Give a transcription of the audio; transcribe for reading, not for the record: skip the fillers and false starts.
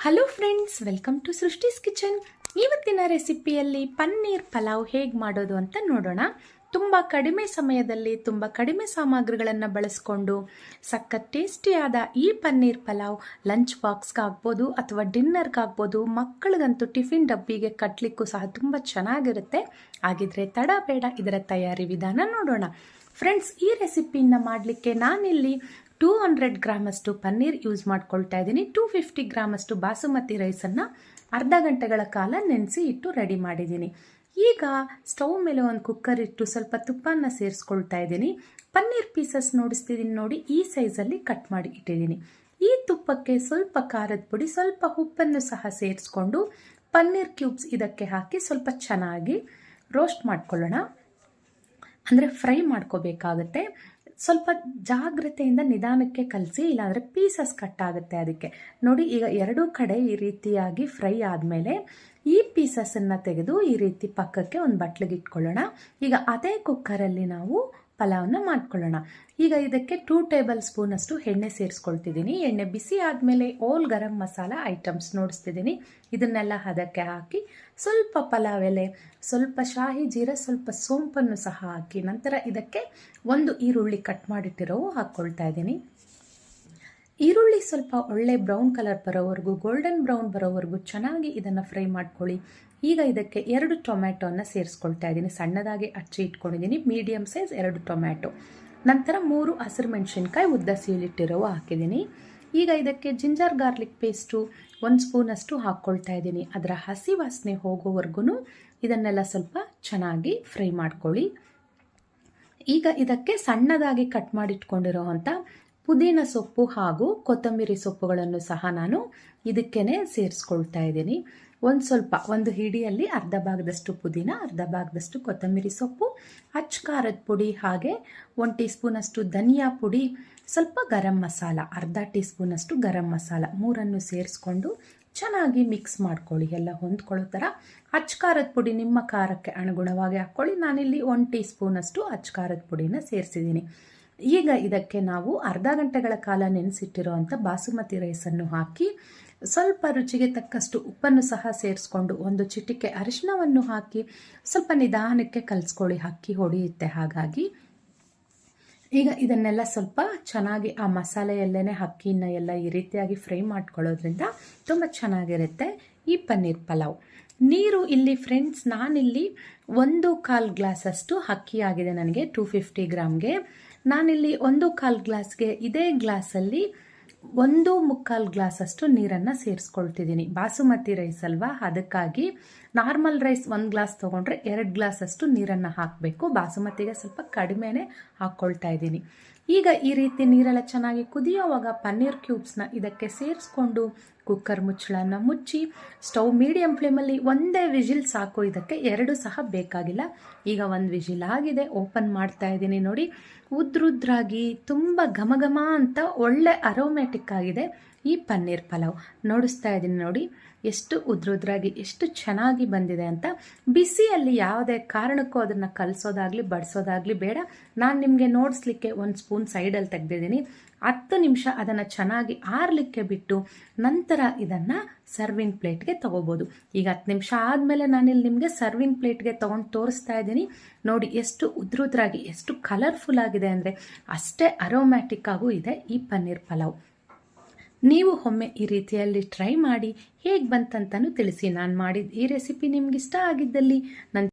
Hello friends, welcome to Srishti's kitchen. ಇವತ್ತಿನ ರೆಸಿಪಿಯಲ್ಲಿ ಪನ್ನೀರ್ ಪಲಾವ್ ಹೇಗೆ ಮಾಡೋದು ಅಂತ ನೋಡೋಣ. ತುಂಬ ಕಡಿಮೆ ಸಮಯದಲ್ಲಿ ತುಂಬ ಕಡಿಮೆ ಸಾಮಗ್ರಿಗಳನ್ನು ಬಳಸ್ಕೊಂಡು ಸಖತ್ ಟೇಸ್ಟಿಯಾದ ಈ ಪನ್ನೀರ್ ಪಲಾವ್ ಲಂಚ್ ಬಾಕ್ಸ್ಗಾಗ್ಬೋದು ಅಥವಾ ಡಿನ್ನರ್ಗಾಗ್ಬೋದು, ಮಕ್ಕಳಿಗಂತೂ ಟಿಫಿನ್ ಡಬ್ಬಿಗೆ ಕಟ್ಟಲಿಕ್ಕೂ ಸಹ ತುಂಬ ಚೆನ್ನಾಗಿರುತ್ತೆ. ಹಾಗಿದ್ರೆ ತಡ ಬೇಡ, ಇದರ ತಯಾರಿ ವಿಧಾನ ನೋಡೋಣ. ಫ್ರೆಂಡ್ಸ್, ಈ ರೆಸಿಪಿಯನ್ನು ಮಾಡಲಿಕ್ಕೆ ನಾನಿಲ್ಲಿ 200 ಗ್ರಾಮಷ್ಟು ಪನ್ನೀರ್ ಯೂಸ್ ಮಾಡ್ಕೊಳ್ತಾ ಇದ್ದೀನಿ. 250 ಗ್ರಾಮಷ್ಟು ಬಾಸುಮತಿ ರೈಸನ್ನು ಅರ್ಧ ಗಂಟೆಗಳ ಕಾಲ ನೆನೆಸಿ ಇಟ್ಟು ರೆಡಿ ಮಾಡಿದ್ದೀನಿ. ಈಗ ಸ್ಟವ್ ಮೇಲೆ ಒಂದು ಕುಕ್ಕರ್ ಇಟ್ಟು ಸ್ವಲ್ಪ ತುಪ್ಪನ ಸೇರಿಸ್ಕೊಳ್ತಾ ಇದ್ದೀನಿ. ಪನ್ನೀರ್ ಪೀಸಸ್ ನೋಡಿಸ್ತಿದ್ದೀನಿ ನೋಡಿ, ಈ ಸೈಜಲ್ಲಿ ಕಟ್ ಮಾಡಿ ಇಟ್ಟಿದ್ದೀನಿ. ಈ ತುಪ್ಪಕ್ಕೆ ಸ್ವಲ್ಪ ಖಾರದ ಪುಡಿ, ಸ್ವಲ್ಪ ಉಪ್ಪನ್ನು ಸಹ ಸೇರಿಸ್ಕೊಂಡು ಪನ್ನೀರ್ ಕ್ಯೂಬ್ಸ್ ಇದಕ್ಕೆ ಹಾಕಿ ಸ್ವಲ್ಪ ಚೆನ್ನಾಗಿ ರೋಸ್ಟ್ ಮಾಡ್ಕೊಳ್ಳೋಣ. ಅಂದರೆ ಫ್ರೈ ಮಾಡ್ಕೋಬೇಕಾಗತ್ತೆ. ಸ್ವಲ್ಪ ಜಾಗ್ರತೆಯಿಂದ ನಿಧಾನಕ್ಕೆ ಕಲಸಿ, ಇಲ್ಲಾಂದರೆ ಪೀಸಸ್ ಕಟ್ ಆಗುತ್ತೆ. ಅದಕ್ಕೆ ನೋಡಿ, ಈಗ ಎರಡೂ ಕಡೆ ಈ ರೀತಿಯಾಗಿ ಫ್ರೈ ಆದಮೇಲೆ ಈ ಪೀಸಸನ್ನು ತೆಗೆದು ಈ ರೀತಿ ಪಕ್ಕಕ್ಕೆ ಒಂದು ಬಟ್ಲಿಗೆ ಇಟ್ಕೊಳ್ಳೋಣ. ಈಗ ಅದೇ ಕುಕ್ಕರಲ್ಲಿ ನಾವು ಪಲಾವ್ನ ಮಾಡ್ಕೊಳ್ಳೋಣ. ಈಗ ಇದಕ್ಕೆ 2 ಟೇಬಲ್ ಸ್ಪೂನ್ ಅಷ್ಟು ಎಣ್ಣೆ ಸೇರಿಸ್ಕೊಳ್ತಿದ್ದೀನಿ. ಎಣ್ಣೆ ಬಿಸಿ ಆದಮೇಲೆ ಓಲ್ ಗರಂ ಮಸಾಲ ಐಟಮ್ಸ್ ನೋಡಿಸ್ತಿದ್ದೀನಿ. ಇದನ್ನೆಲ್ಲ ಅದಕ್ಕೆ ಹಾಕಿ ಸ್ವಲ್ಪ ಪಲಾವ್ ಎಲೆ, ಸ್ವಲ್ಪ ಶಾಹಿ ಜೀರ, ಸ್ವಲ್ಪ ಸೋಂಪನ್ನು ಸಹ ಹಾಕಿ ನಂತರ ಇದಕ್ಕೆ ಒಂದು ಈರುಳ್ಳಿ ಕಟ್ ಮಾಡಿಟ್ಟಿರೋವು ಹಾಕ್ಕೊಳ್ತಾ ಇದ್ದೀನಿ. ಈರುಳ್ಳಿ ಸ್ವಲ್ಪ ಒಳ್ಳೆ ಬ್ರೌನ್ ಕಲರ್ ಬರೋವರೆಗೂ, ಗೋಲ್ಡನ್ ಬ್ರೌನ್ ಬರೋವರೆಗೂ ಚೆನ್ನಾಗಿ ಇದನ್ನು ಫ್ರೈ ಮಾಡ್ಕೊಳ್ಳಿ. ಈಗ ಇದಕ್ಕೆ 2 ಟೊಮ್ಯಾಟೋನ ಸೇರಿಸ್ಕೊಳ್ತಾ ಇದ್ದೀನಿ. ಸಣ್ಣದಾಗಿ ಹಚ್ಚಿ ಇಟ್ಕೊಂಡಿದ್ದೀನಿ. Medium size 2 tomato. ನಂತರ 3 ಹಸಿರು ಮೆಣಸಿನ್ಕಾಯಿ ಉದ್ದ ಸೀಳಿಟ್ಟಿರೋವು ಹಾಕಿದ್ದೀನಿ. ಈಗ ಇದಕ್ಕೆ ಜಿಂಜರ್ ಗಾರ್ಲಿಕ್ ಪೇಸ್ಟು 1 ಸ್ಪೂನಷ್ಟು ಹಾಕ್ಕೊಳ್ತಾ ಇದ್ದೀನಿ. ಅದರ ಹಸಿ ವಾಸನೆ ಹೋಗೋವರೆಗೂ ಇದನ್ನೆಲ್ಲ ಸ್ವಲ್ಪ ಚೆನ್ನಾಗಿ ಫ್ರೈ ಮಾಡ್ಕೊಳ್ಳಿ. ಈಗ ಇದಕ್ಕೆ ಸಣ್ಣದಾಗಿ ಕಟ್ ಮಾಡಿಟ್ಕೊಂಡಿರೋ ಅಂಥ ಪುದೀನ ಸೊಪ್ಪು ಹಾಗೂ ಕೊತ್ತಂಬರಿ ಸೊಪ್ಪುಗಳನ್ನು ಸಹ ನಾನು ಇದಕ್ಕೇ ಸೇರಿಸ್ಕೊಳ್ತಾ ಇದ್ದೀನಿ. ಒಂದು ಹಿಡಿಯಲ್ಲಿ ಅರ್ಧ ಭಾಗದಷ್ಟು ಪುದೀನ, ಅರ್ಧ ಭಾಗದಷ್ಟು ಕೊತ್ತಂಬರಿ ಸೊಪ್ಪು, ಅಚ್ಚ ಖಾರದ ಪುಡಿ, ಹಾಗೆ 1 ಟೀ ಸ್ಪೂನಷ್ಟು ಧನಿಯಾ ಪುಡಿ, ಸ್ವಲ್ಪ ಗರಂ ಮಸಾಲ, ಅರ್ಧ ಟೀ ಸ್ಪೂನಷ್ಟು ಗರಂ ಮಸಾಲ, 3 ಸೇರಿಸ್ಕೊಂಡು ಚೆನ್ನಾಗಿ ಮಿಕ್ಸ್ ಮಾಡ್ಕೊಳ್ಳಿ. ಎಲ್ಲ ಹೊಂದ್ಕೊಳ್ಳೋ ಥರ. ಅಚ್ಚ ಖಾರದ ಪುಡಿ ನಿಮ್ಮ ಖಾರಕ್ಕೆ ಅನುಗುಣವಾಗಿ ಹಾಕ್ಕೊಳ್ಳಿ. ನಾನಿಲ್ಲಿ 1 ಟೀ ಸ್ಪೂನಷ್ಟು ಅಚ್ಚ ಖಾರದ ಪುಡಿನ ಸೇರಿಸಿದ್ದೀನಿ. ಈಗ ಇದಕ್ಕೆ ನಾವು ಅರ್ಧ ಗಂಟೆಗಳ ಕಾಲ ನೆನೆಸಿಟ್ಟಿರೋ ಅಂಥ ಬಾಸುಮತಿ ರೈಸನ್ನು ಹಾಕಿ ಸ್ವಲ್ಪ ರುಚಿಗೆ ತಕ್ಕಷ್ಟು ಉಪ್ಪನ್ನು ಸಹ ಸೇರಿಸ್ಕೊಂಡು 1 ಚಿಟಿಕೆ ಅರಿಶಿನವನ್ನು ಹಾಕಿ ಸ್ವಲ್ಪ ನಿಧಾನಕ್ಕೆ ಕಲಿಸ್ಕೊಳ್ಳಿ. ಅಕ್ಕಿ ಹೊಡೆಯುತ್ತೆ. ಹಾಗಾಗಿ ಈಗ ಇದನ್ನೆಲ್ಲ ಸ್ವಲ್ಪ ಚೆನ್ನಾಗಿ ಆ ಮಸಾಲೆಯಲ್ಲೇ ಅಕ್ಕಿನ ಎಲ್ಲ ಈ ರೀತಿಯಾಗಿ ಫ್ರೈ ಮಾಡ್ಕೊಳ್ಳೋದ್ರಿಂದ ತುಂಬ ಚೆನ್ನಾಗಿರುತ್ತೆ ಈ ಪನ್ನೀರ್ ಪಲಾವ್. ನೀರು ಇಲ್ಲಿ ಫ್ರೆಂಡ್ಸ್, ನಾನಿಲ್ಲಿ 1/4 ಗ್ಲಾಸಷ್ಟು ಅಕ್ಕಿ ಆಗಿದೆ ನನಗೆ 250 ಗ್ರಾಮ್ಗೆ. ನಾನಿಲ್ಲಿ 1/4 ಗ್ಲಾಸ್ಗೆ ಇದೇ ಗ್ಲಾಸಲ್ಲಿ 1/4 ಗ್ಲಾಸಷ್ಟು ನೀರನ್ನು ಸೇರಿಸ್ಕೊಳ್ತಿದ್ದೀನಿ. ಬಾಸುಮತಿ ರೈಸ್ ಅಲ್ವಾ, ಅದಕ್ಕಾಗಿ ನಾರ್ಮಲ್ ರೈಸ್ 1 ಗ್ಲಾಸ್ ತೊಗೊಂಡ್ರೆ 2 ಗ್ಲಾಸಷ್ಟು ನೀರನ್ನು ಹಾಕಬೇಕು. ಬಾಸುಮತಿಗೆ ಸ್ವಲ್ಪ ಕಡಿಮೆನೇ ಹಾಕ್ಕೊಳ್ತಾ ಇದ್ದೀನಿ. ಈಗ ಈ ರೀತಿ ನೀರೆಲ್ಲ ಚೆನ್ನಾಗಿ ಕುದಿಯೋವಾಗ ಪನ್ನೀರ್ ಕ್ಯೂಬ್ಸ್ನ ಇದಕ್ಕೆ ಸೇರಿಸ್ಕೊಂಡು ಕುಕ್ಕರ್ ಮುಚ್ಚಳನ ಮುಚ್ಚಿ ಸ್ಟವ್ ಮೀಡಿಯಂ ಫ್ಲೇಮಲ್ಲಿ 1 ವಿಜಿಲ್ ಸಾಕು. ಇದಕ್ಕೆ 2 ಸಹ ಬೇಕಾಗಿಲ್ಲ. ಈಗ 1 ವಿಜಿಲ್ ಆಗಿದೆ. ಓಪನ್ ಮಾಡ್ತಾ ಇದ್ದೀನಿ ನೋಡಿ. ಉದ್ರುದ್ರಾಗಿ ತುಂಬ ಘಮ ಅಂತ ಒಳ್ಳೆ ಅರೋಮ್ಯಾಟಿಕ್ ಆಗಿದೆ ಈ ಪನ್ನೀರ್ ಪಲಾವ್. ನೋಡಿಸ್ತಾ ಇದ್ದೀನಿ ನೋಡಿ, ಎಷ್ಟು ಉದ್ರುದ್ರಾಗಿ ಎಷ್ಟು ಚೆನ್ನಾಗಿ ಬಂದಿದೆ ಅಂತ. ಬಿಸಿಯಲ್ಲಿ ಯಾವುದೇ ಕಾರಣಕ್ಕೂ ಅದನ್ನು ಕಲಸೋದಾಗಲಿ ಬಡಿಸೋದಾಗಲಿ ಬೇಡ. ನಾನು ನಿಮಗೆ ನೋಡಿಸ್ಲಿಕ್ಕೆ 1 ಸ್ಪೂನ್ ಸೈಡಲ್ಲಿ ತೆಗೆದಿದ್ದೀನಿ. 10 ನಿಮಿಷ ಅದನ್ನು ಚೆನ್ನಾಗಿ ಆರಲಿಕ್ಕೆ ಬಿಟ್ಟು ನಂತರ ಇದನ್ನು ಸರ್ವಿಂಗ್ ಪ್ಲೇಟ್ಗೆ ತೊಗೋಬೋದು. ಈಗ 10 ನಿಮಿಷ ಆದಮೇಲೆ ನಾನಿಲ್ಲಿ ನಿಮಗೆ ಸರ್ವಿಂಗ್ ಪ್ಲೇಟ್ಗೆ ತೊಗೊಂಡು ತೋರಿಸ್ತಾ ಇದ್ದೀನಿ. ನೋಡಿ ಎಷ್ಟು ಉದ್ರುದ್ರಾಗಿ ಎಷ್ಟು ಕಲರ್ಫುಲ್ ಆಗಿದೆ ಅಂದರೆ ಅಷ್ಟೇ ಅರೋಮ್ಯಾಟಿಕ್ ಆಗೂ ಇದೆ ಈ ಪನ್ನೀರ್ ಪಲಾವ್. ನೀವು ಒಮ್ಮೆ ಈ ರೀತಿಯಲ್ಲಿ ಟ್ರೈ ಮಾಡಿ ಹೇಗೆ ಬಂತಂತನೂ ತಿಳಿಸಿ. ನಾನು ಮಾಡಿದ ಈ ರೆಸಿಪಿ ನಿಮ್ಗೆ ಇಷ್ಟ ಆಗಿದ್ದಲ್ಲಿ ನನ್ನ